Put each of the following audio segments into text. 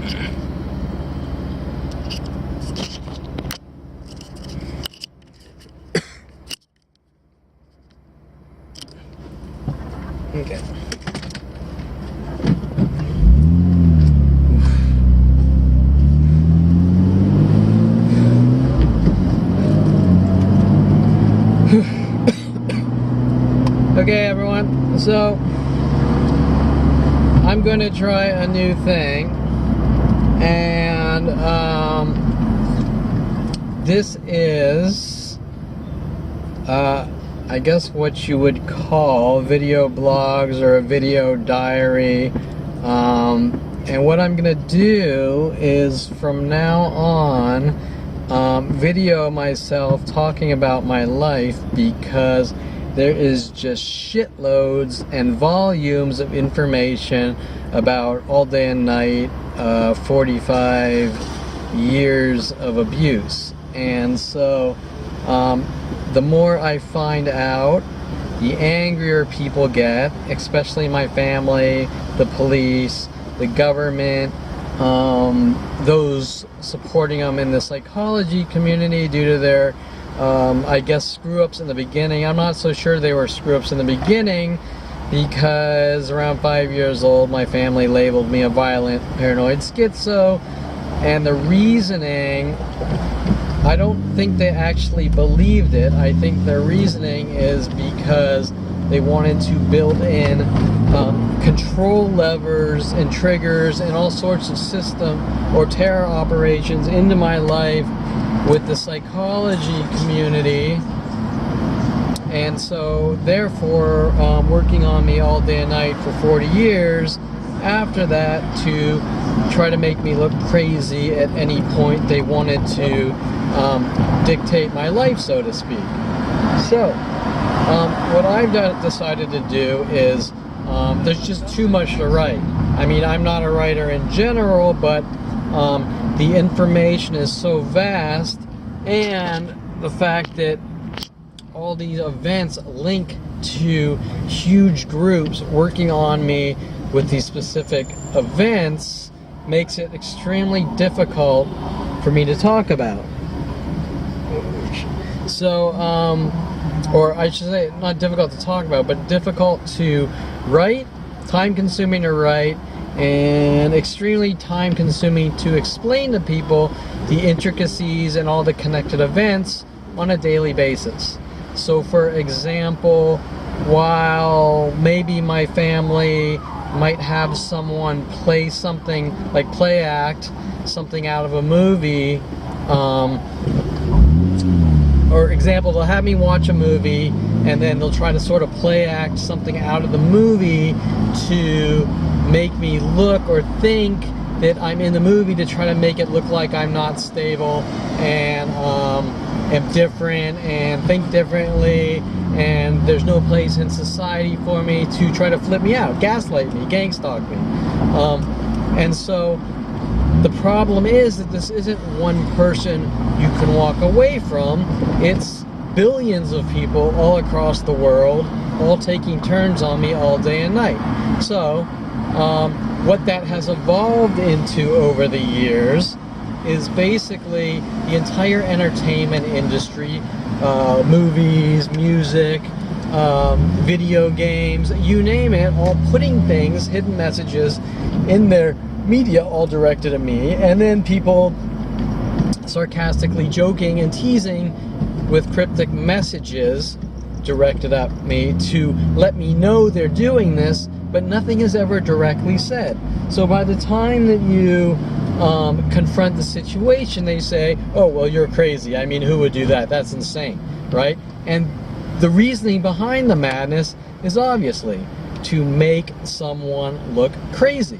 Okay. Okay, everyone, so I'm going to try a new thing, and this is I guess what you would call video blogs or a video diary, and what I'm going to do is from now on video myself talking about my life, because there is just shitloads and volumes of information about all day and night 45 years of abuse. And so the more I find out, the angrier people get, especially my family, the police, the government, those supporting them in the psychology community due to their I guess screw-ups in the beginning. I'm not so sure they were screw-ups in the beginning, because around 5 years old my family labeled me a violent paranoid schizo, and the reasoning, I don't think they actually believed it. I think their reasoning is because they wanted to build in control levers and triggers and all sorts of system or terror operations into my life with the psychology community, and so therefore working on me all day and night for 40 years after that to try to make me look crazy at any point they wanted to dictate my life, so to speak. So what I've decided to do is there's just too much to write. I mean, I'm not a writer in general, but the information is so vast, and the fact that all these events link to huge groups working on me with these specific events makes it extremely difficult for me to talk about. So, or I should say, not difficult to talk about, but difficult to write, time-consuming to write, and extremely time-consuming to explain to people the intricacies and all the connected events on a daily basis. So, for example, while maybe my family might have someone play something, like play act something out of a movie, or example, they'll have me watch a movie and then they'll try to sort of play act something out of the movie to make me look or think that I'm in the movie, to try to make it look like I'm not stable and am different and think differently, and there's no place in society for me, to try to flip me out, gaslight me, gang stalk me. And so the problem is that this isn't one person you can walk away from. It's billions of people all across the world, all taking turns on me all day and night. So what that has evolved into over the years is basically the entire entertainment industry, movies, music, video games, you name it, all putting things, hidden messages in their media, all directed at me, and then people sarcastically joking and teasing with cryptic messages directed at me to let me know they're doing this, but nothing is ever directly said. So by the time that you confront the situation, they say, oh, well, you're crazy. I mean, who would do that? That's insane, right? And the reasoning behind the madness is obviously to make someone look crazy,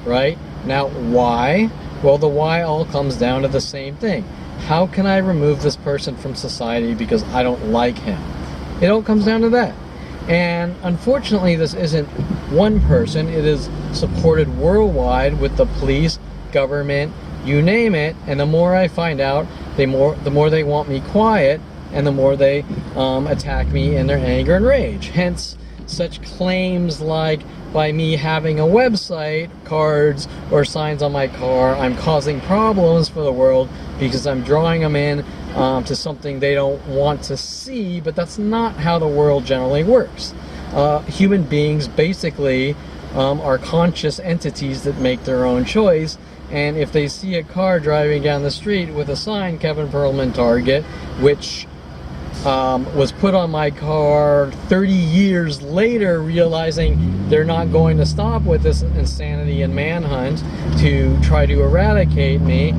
right? Now, why? Well, the why all comes down to the same thing. How can I remove this person from society because I don't like him? It all comes down to that. And unfortunately, this isn't one person. It is supported worldwide with the police, government, you name it. And the more I find out, the more they want me quiet, and the more they attack me in their anger and rage. Hence, such claims like, by me having a website, cards, or signs on my car, I'm causing problems for the world because I'm drawing them in to something they don't want to see, but that's not how the world generally works. Human beings basically are conscious entities that make their own choice, and if they see a car driving down the street with a sign, Kevin Perlman Target, which was put on my car 30 years later, realizing they're not going to stop with this insanity and manhunt to try to eradicate me,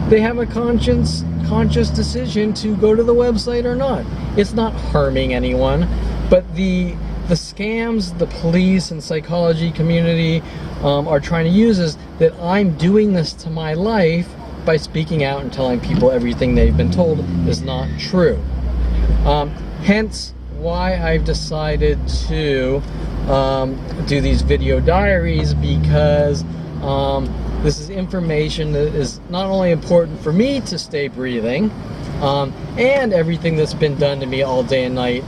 they have a conscious decision to go to the website or not. It's not harming anyone, but the scams the police and psychology community are trying to use is that I'm doing this to my life by speaking out and telling people everything they've been told is not true. Hence why I've decided to do these video diaries, because this is information that is not only important for me to stay breathing, and everything that's been done to me all day and night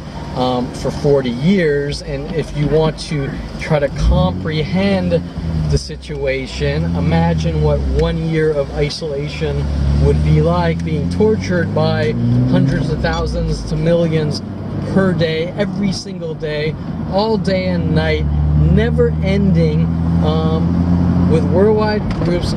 for 40 years. And if you want to try to comprehend the situation, imagine what 1 year of isolation would be like, being tortured by hundreds of thousands to millions per day, every single day, all day and night, never ending, with worldwide groups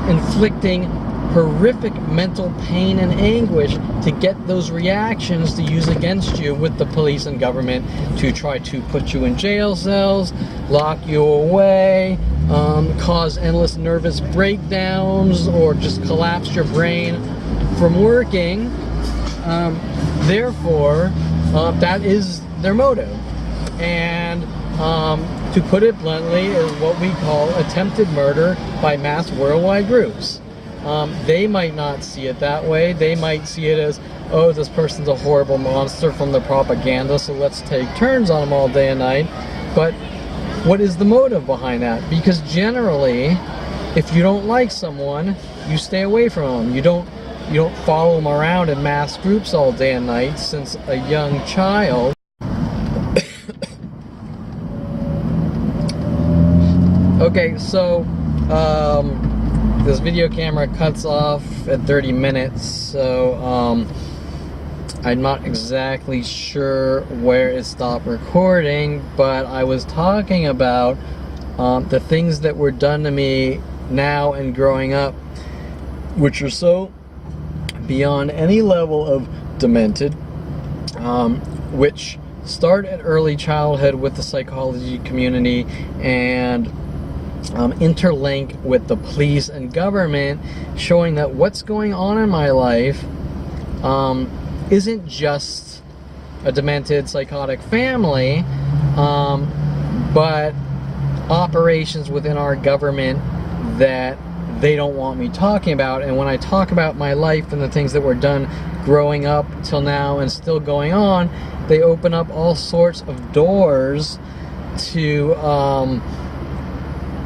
inflicting horrific mental pain and anguish to get those reactions to use against you with the police and government, to try to put you in jail cells, lock you away, cause endless nervous breakdowns, or just collapse your brain from working. Therefore, that is their motive. And to put it bluntly, is what we call attempted murder by mass worldwide groups. They might not see it that way. They might see it as, oh, this person's a horrible monster from the propaganda, so let's take turns on them all day and night. But what is the motive behind that? Because generally, if you don't like someone, you stay away from them. You don't follow them around in mass groups all day and night since a young child. Okay, so this video camera cuts off at 30 minutes, so I'm not exactly sure where it stopped recording, but I was talking about the things that were done to me now and growing up, which are so beyond any level of demented, which start at early childhood with the psychology community and interlink with the police and government, showing that what's going on in my life isn't just a demented psychotic family, but operations within our government that they don't want me talking about. And when I talk about my life and the things that were done growing up till now and still going on, they open up all sorts of doors to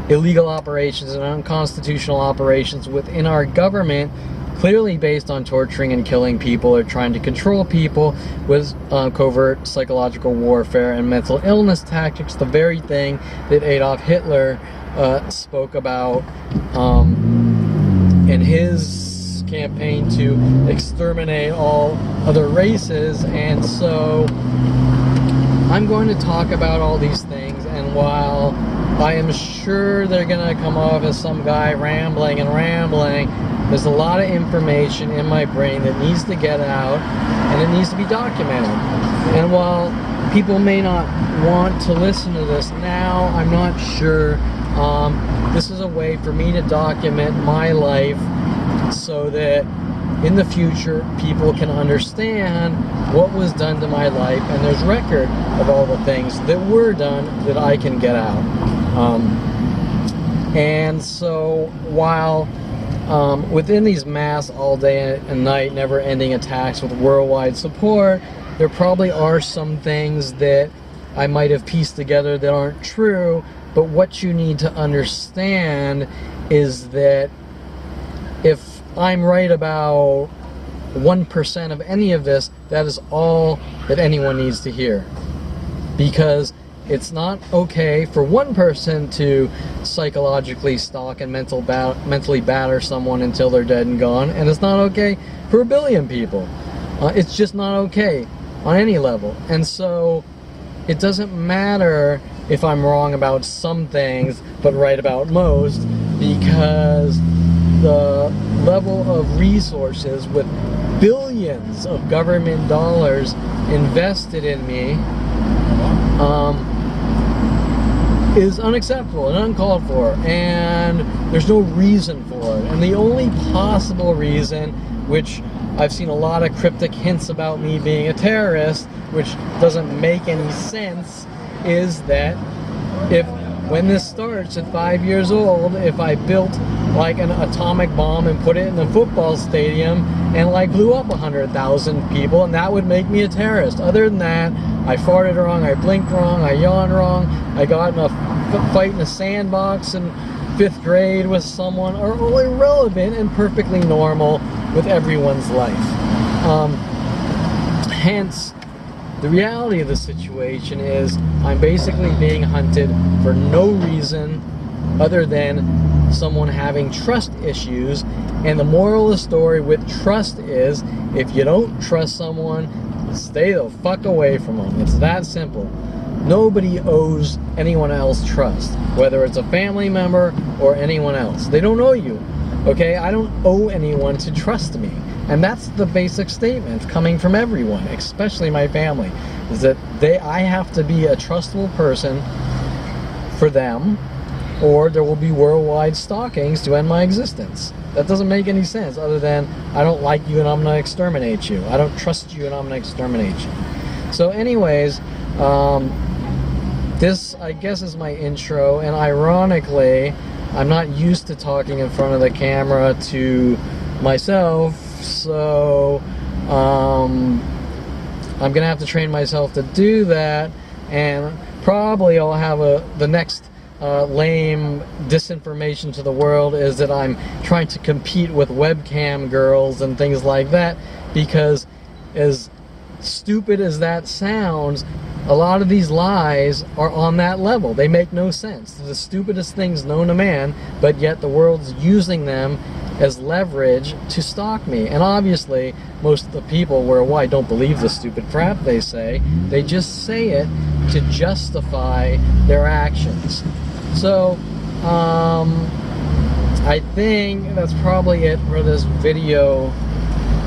illegal operations and unconstitutional operations within our government, clearly based on torturing and killing people or trying to control people with covert psychological warfare and mental illness tactics, the very thing that Adolf Hitler spoke about in his campaign to exterminate all other races. And so I'm going to talk about all these things, and while I am sure they're gonna come off as some guy rambling, there's a lot of information in my brain that needs to get out, and it needs to be documented. And while people may not want to listen to this now, I'm not sure. This is a way for me to document my life so that in the future people can understand what was done to my life, and there's record of all the things that were done that I can get out. And so while within these mass all day and night never ending attacks with worldwide support, there probably are some things that I might have pieced together that aren't true. But what you need to understand is that if I'm right about 1% of any of this, that is all that anyone needs to hear. Because It's not okay for one person to psychologically stalk and mentally batter someone until they're dead and gone, and it's not okay for 1 billion people. It's just not okay on any level. And so it doesn't matter if I'm wrong about some things but right about most, because the level of resources with billions of government dollars invested in me is unacceptable and uncalled for, and there's no reason for it. And the only possible reason, which I've seen a lot of cryptic hints about me being a terrorist, which doesn't make any sense, is that when this starts at 5 years old, if I built like an atomic bomb and put it in a football stadium and like blew up 100,000 people, and that would make me a terrorist. Other than that, I farted wrong, I blinked wrong, I yawned wrong, I got in a fight in a sandbox in 5th grade with someone, are all irrelevant and perfectly normal with everyone's life. Hence, the reality of the situation is I'm basically being hunted for no reason other than someone having trust issues. And the moral of the story with trust is, if you don't trust someone, stay the fuck away from them. It's that simple. Nobody owes anyone else trust, whether it's a family member or anyone else. They don't owe you, okay? I don't owe anyone to trust me. And that's the basic statement coming from everyone, especially my family, is that I have to be a trustable person for them, or there will be worldwide stalkings to end my existence. That doesn't make any sense, other than I don't like you and I'm going to exterminate you. I don't trust you and I'm going to exterminate you. So anyways, this, I guess, is my intro, and ironically, I'm not used to talking in front of the camera to myself, so I'm gonna have to train myself to do that, and probably I'll have the next lame disinformation to the world is that I'm trying to compete with webcam girls and things like that, because as stupid as that sounds, a lot of these lies are on that level. They make no sense. They're the stupidest things known to man, but yet the world's using them as leverage to stalk me. And obviously, most of the people worldwide don't believe the stupid crap they say. They just say it to justify their actions. So, I think that's probably it for this video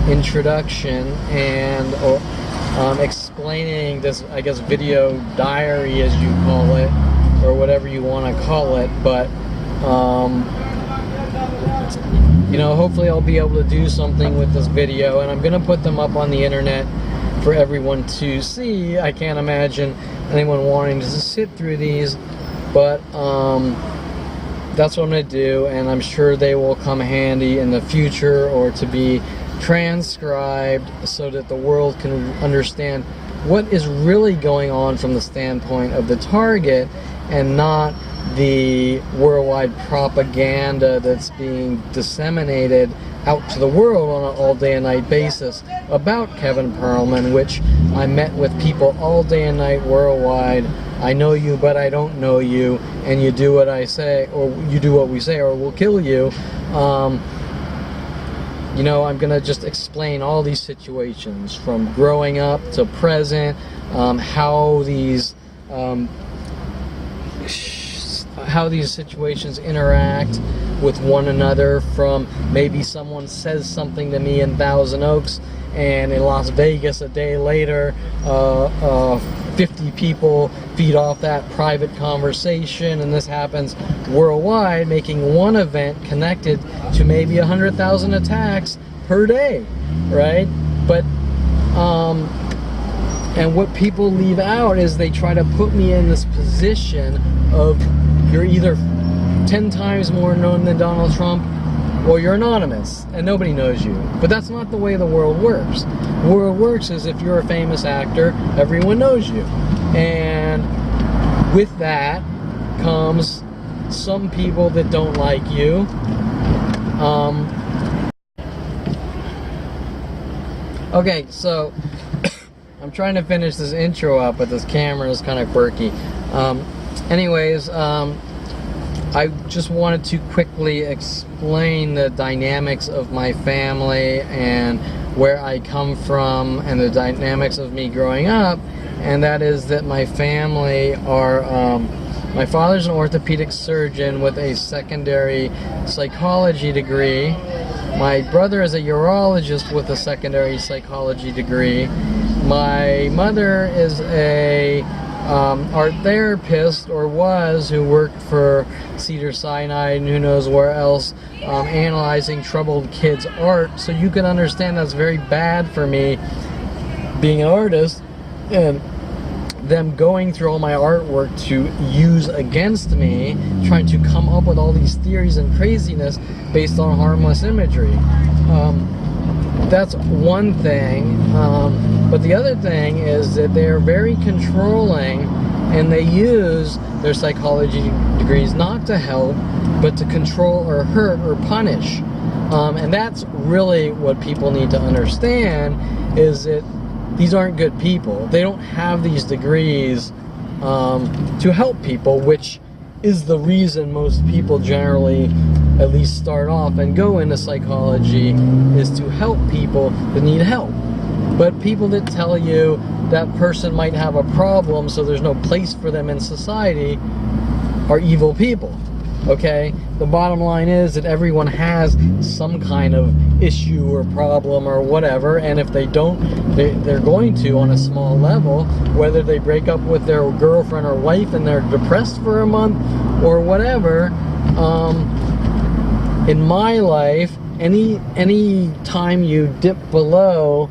introduction and explaining this, I guess, video diary, as you call it, or whatever you want to call it. But you know, hopefully I'll be able to do something with this video, and I'm gonna put them up on the internet for everyone to see. I can't imagine anyone wanting to sit through these, but that's what I'm gonna do, and I'm sure they will come handy in the future, or to be transcribed so that the world can understand what is really going on from the standpoint of the target, and not the worldwide propaganda that's being disseminated out to the world on an all day and night basis about Kevin Perlman, which I met with people all day and night worldwide. I know you, but I don't know you, and you do what I say, or you do what we say, or we'll kill you. You know, I'm gonna just explain all these situations from growing up to present, how these situations interact with one another, from maybe someone says something to me in Thousand Oaks, and in Las Vegas a day later 50 people feed off that private conversation, and this happens worldwide, making one event connected to maybe 100,000 attacks per day, right? But and what people leave out is they try to put me in this position of, you're either 10 times more known than Donald Trump, or you're anonymous and nobody knows you. But that's not the way the world works. The world works is, if you're a famous actor, everyone knows you. And with that comes some people that don't like you. Okay, so I'm trying to finish this intro up, but this camera is kind of quirky. Anyways, I just wanted to quickly explain the dynamics of my family and where I come from and the dynamics of me growing up. And that is that my family are, my father's an orthopedic surgeon with a secondary psychology degree. My brother is a urologist with a secondary psychology degree. My mother is a art therapist, or was, who worked for Cedars-Sinai and who knows where else, analyzing troubled kids' art. So you can understand that's very bad for me being an artist and them going through all my artwork to use against me, trying to come up with all these theories and craziness based on harmless imagery. That's one thing, but the other thing is that they're very controlling, and they use their psychology degrees not to help, but to control or hurt or punish. And that's really what people need to understand, is that these aren't good people. They don't have these degrees to help people, which is the reason most people generally at least start off and go into psychology, is to help people that need help. But people that tell you that person might have a problem, so there's no place for them in society, are evil people. Okay? The bottom line is that everyone has some kind of issue or problem or whatever, and if they don't, they're going to, on a small level, whether they break up with their girlfriend or wife and they're depressed for a month or whatever. In my life, any time you dip below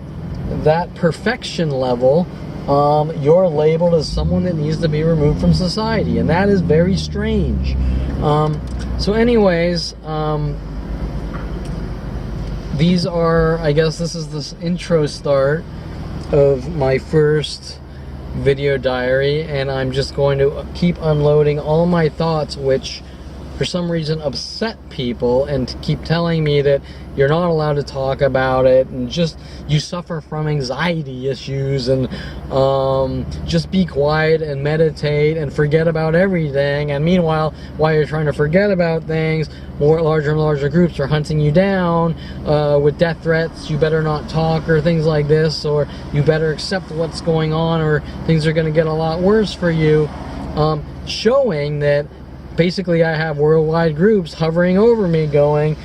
that perfection level, you're labeled as someone that needs to be removed from society, and that is very strange. So anyways, these are, I guess this is this intro start of my first video diary, and I'm just going to keep unloading all my thoughts, which for some reason upset people, and keep telling me that you're not allowed to talk about it, and just you suffer from anxiety issues, and just be quiet and meditate and forget about everything. And meanwhile, while you're trying to forget about things, more larger and larger groups are hunting you down with death threats. You better not talk, or things like this, or you better accept what's going on, or things are going to get a lot worse for you, showing that basically I have worldwide groups hovering over me going,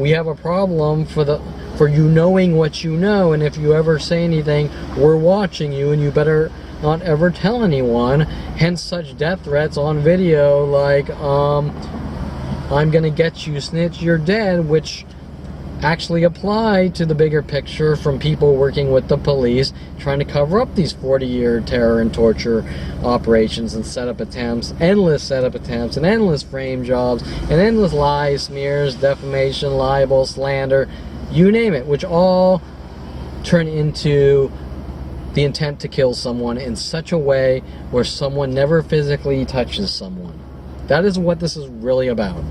we have a problem for you knowing what you know, and if you ever say anything, we're watching you, and you better not ever tell anyone. Hence such death threats on video like, I'm gonna get you, snitch, you're dead, which actually apply to the bigger picture from people working with the police trying to cover up these 40-year terror and torture operations and setup attempts, endless setup attempts, and endless frame jobs, and endless lies, smears, defamation, libel, slander, you name it, which all turn into the intent to kill someone in such a way where someone never physically touches someone. That is what this is really about.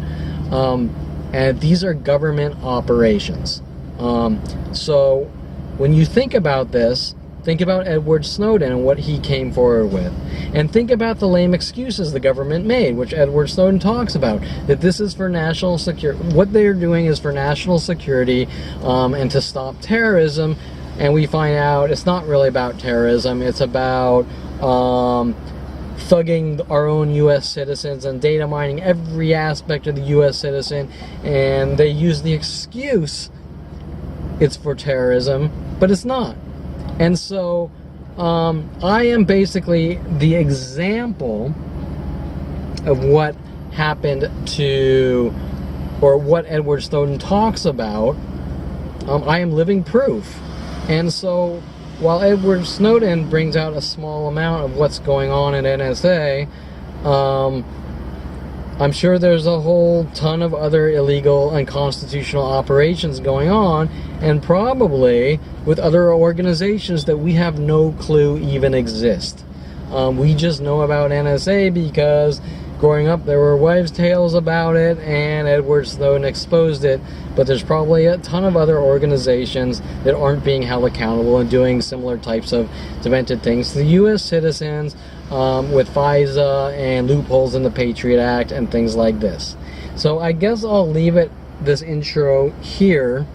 And these are government operations. So when you think about this, think about Edward Snowden and what he came forward with. And think about the lame excuses the government made, which Edward Snowden talks about, that this is for national security. What they're doing is for national security and to stop terrorism. And we find out it's not really about terrorism. It's about thugging our own U.S. citizens and data mining every aspect of the U.S. citizen, and they use the excuse it's for terrorism, but it's not. And so I am basically the example of what happened to, or what Edward Snowden talks about. I am living proof. And so while Edward Snowden brings out a small amount of what's going on in NSA, I'm sure there's a whole ton of other illegal and unconstitutional operations going on, and probably with other organizations that we have no clue even exist. We just know about NSA because growing up, there were wives' tales about it, and Edward Snowden exposed it, but there's probably a ton of other organizations that aren't being held accountable and doing similar types of demented things to the U.S. citizens, with FISA and loopholes in the Patriot Act and things like this. So I guess I'll leave this intro here,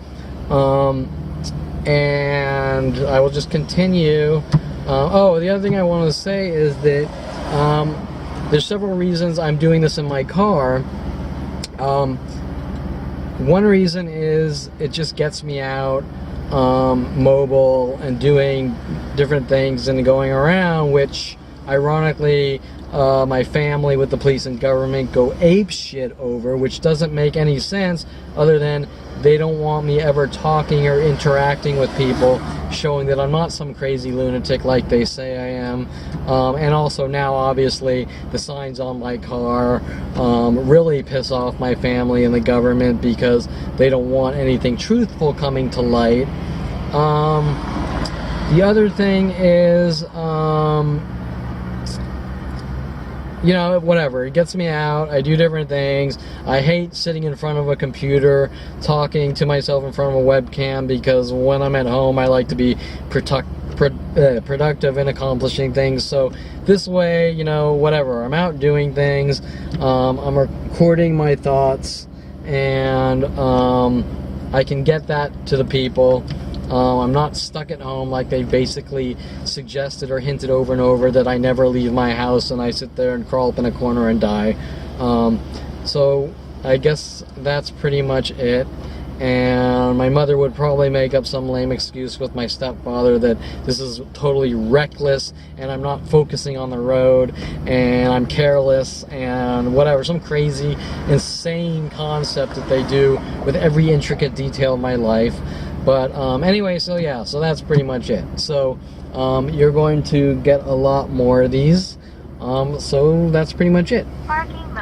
and I will just continue. The other thing I want to say is that there's several reasons I'm doing this in my car. One reason is it just gets me out, mobile and doing different things and going around, which ironically my family with the police and government go ape shit over, which doesn't make any sense other than they don't want me ever talking or interacting with people, showing that I'm not some crazy lunatic like they say I am. And also now, obviously, the signs on my car really piss off my family and the government because they don't want anything truthful coming to light. The other thing is, you know, whatever, it gets me out, I do different things. I hate sitting in front of a computer talking to myself in front of a webcam, because when I'm at home I like to be productive and accomplishing things. So this way, you know, whatever, I'm out doing things, I'm recording my thoughts, and I can get that to the people. I'm not stuck at home like they basically suggested or hinted over and over, that I never leave my house and I sit there and crawl up in a corner and die. So I guess that's pretty much it. And my mother would probably make up some lame excuse with my stepfather that this is totally reckless and I'm not focusing on the road and I'm careless and whatever, some crazy, insane concept that they do with every intricate detail of my life. But anyway, so yeah, so that's pretty much it. So you're going to get a lot more of these. So that's pretty much it. Parking